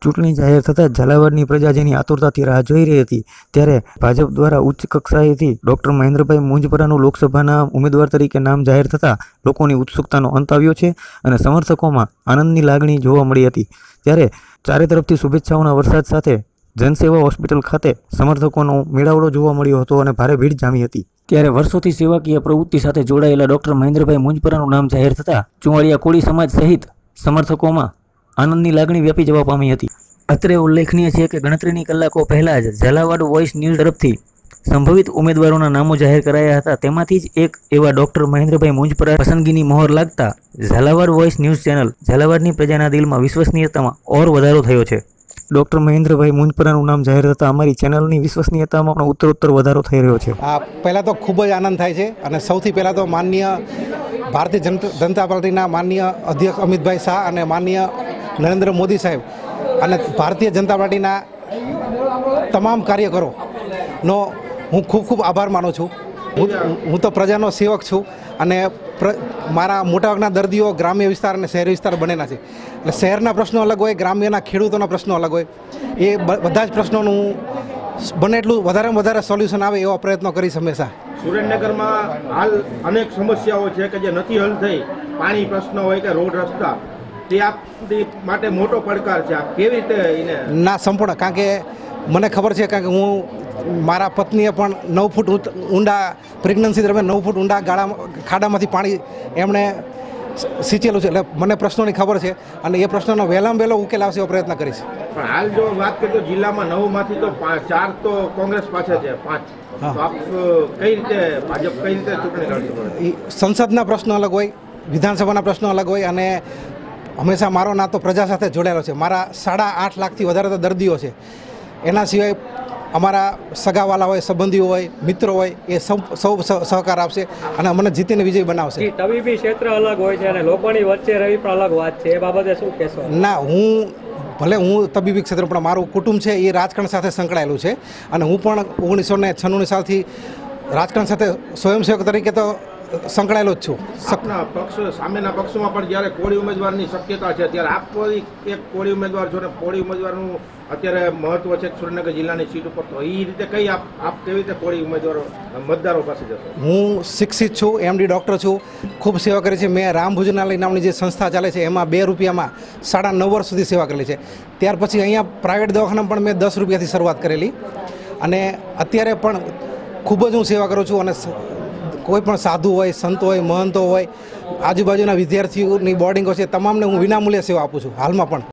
ચૂંટણી જાહેર થતાં ઝાલાવાડની પ્રજા જેની આતુરતાથી રાહ જોઈ રહી હતી ત્યારે ભાજપ દ્વારા ઉચ્ચ કક્ષાએથી ડોક્ટર મહેન્દ્રભાઈ મુંજપરાનું લોકસભાના ઉમેદવાર તરીકે નામ જાહેર થતાં લોકોની ઉત્સુકતાનો અંત આવ્યો છે અને સમર્થકોમાં આનંદની લાગણી જોવા મળી હતી। ત્યારે ચારે તરફથી શુભેચ્છાઓના વરસાદ સાથે જનસેવા હોસ્પિટલ ખાતે સમર્થકોનો મેળાવડો જોવા મળ્યો હતો અને ભારે ભીડ જામી હતી। ત્યારે વર્ષોથી સેવાકીય પ્રવૃત્તિ સાથે જોડાયેલા ડોક્ટર મહેન્દ્રભાઈ મુંજપરાનું નામ જાહેર થતાં ચુંવાડિયા કોળી સમાજ સહિત સમર્થકોમાં આનંદની લાગણી વ્યાપી જવા પામી હતી। અત્રે ઉલ્લેખનીય છે કે ગણતરીની કલાકો પહેલાં જ ઝાલાવાડ વોઇસ ન્યૂઝ તરફથી સંભવિત ઉમેદવારોના નામો જાહેર કરાયા હતા। તેમાંથી જ એક એવા ડોક્ટર મહેન્દ્રભાઈ મુંજપરા પસંદગીની મહોર લાગતા ઝાલાવાડ વોઇસ ન્યૂઝ ચેનલ ઝાલાવાડની પ્રજાના દિલમાં વિશ્વસનીયતામાં ઓર વધારો થયો છે। ડોક્ટર મહેન્દ્રભાઈ મુંજપરાનું નામ જાહેર થતાં અમારી ચેનલની વિશ્વસનીયતામાં પણ ઉત્તરોત્તર વધારો થઈ રહ્યો છે। પહેલાં તો ખૂબ જ આનંદ થાય છે અને સૌથી પહેલાં તો માનનીય ભારતીય જનતા પાર્ટીના માનનીય અધ્યક્ષ અમિતભાઈ શાહ અને માનનીય નરેન્દ્ર મોદી સાહેબ અને ભારતીય જનતા પાર્ટીના તમામ કાર્યકરોનો હું ખૂબ આભાર માનું છું। હું તો પ્રજાનો સેવક છું અને મારા મોટાભાગના દર્દીઓ ગ્રામ્ય વિસ્તાર અને શહેરી વિસ્તાર બનેલા છે, એટલે શહેરના પ્રશ્નો અલગ હોય, ગ્રામ્યના ખેડૂતોના પ્રશ્નો અલગ હોય, એ બધા જ પ્રશ્નોનું બને એટલું વધારે સોલ્યુશન આવે એવા પ્રયત્નો કરીશ હંમેશા। સુરેન્દ્રનગરમાં હાલ અનેક સમસ્યાઓ છે કે જે નથી હલ થઈ, પાણી પ્રશ્ન હોય કે રોડ રસ્તા, તે આપણી માટે મોટો પડકાર છે। આ કેવી રીતે એને ના સંપૂર્ણ, કારણ કે મને ખબર છે, કારણ કે હું મારા પત્નીએ પણ 9 ફૂટ ઊંડા પ્રેગ્નન્સી દરમિયાન 9 ફૂટ ઊંડા ખાડામાંથી પાણી એમણે સિંચેલું છે, એટલે મને પ્રશ્નોની ખબર છે અને એ પ્રશ્નનો વહેલામાં વહેલો ઉકેલ આવશે એવો પ્રયત્ન કરીશ। પણ હાલ જો વાત કરીએ તો જિલ્લામાં 9માંથી તો 4 તો કોંગ્રેસ પાસે છે, 5 તો આપ કઈ રીતે ભાજપ કઈ રીતે ચૂંટણી લડશે? સંસદના પ્રશ્નો અલગ હોય, વિધાનસભાના પ્રશ્નો અલગ હોય અને હંમેશા મારો નાતો પ્રજા સાથે જોડાયેલો છે। મારા 8.5 લાખથી વધારે તો દર્દીઓ છે, એના સિવાય અમારા સગાવાલા હોય, સંબંધીઓ હોય, મિત્રો હોય, એ સૌ સહકાર આપશે અને મને જીતીને વિજય બનાવશે। તબીબી ક્ષેત્ર અલગ હોય છે અને લોકોની વચ્ચે રહી પણ અલગ વાત છે, એ બાબતે શું કહેશો? ના, હું તબીબી ક્ષેત્ર પણ મારું કુટુંબ છે એ રાજકારણ સાથે સંકળાયેલું છે અને હું પણ 1996 સાલથી રાજકારણ સાથે સ્વયંસેવક તરીકે તો સંકળાયેલો જ છું। સામેના પક્ષમાં પણ જ્યારે કોળી ઉમેદવારની શક્યતા છે ત્યારે આપ એક કોળી ઉમેદવાર છો ને કોળી ઉમેદવારનું અત્યારે મહત્વ છે સુરેન્દ્રનગર જિલ્લાની સીટ ઉપર, તો એ રીતે કઈ આપ કેવી રીતે કોળી ઉમેદવારો મતદારો પાસે જશો? હું શિક્ષિત છું, MD ડૉક્ટર છું, ખૂબ સેવા કરી છે। મેં રામ ભોજનાલય નામની જે સંસ્થા ચાલે છે એમાં 2 રૂપિયામાં 9.5 વર્ષ સુધી સેવા કરેલી છે। ત્યાર પછી અહીંયા પ્રાઇવેટ દવાખાના પણ મેં 10 રૂપિયાથી શરૂઆત કરેલી અને અત્યારે પણ ખૂબ જ હું સેવા કરું છું અને કોઈ પણ સાધુ હોય, સંત હોય, મહંતો હોય, આજુબાજુના વિદ્યાર્થીઓની બોર્ડિંગો છે, તમામને હું વિનામૂલ્યે સેવા આપું છું હાલમાં પણ।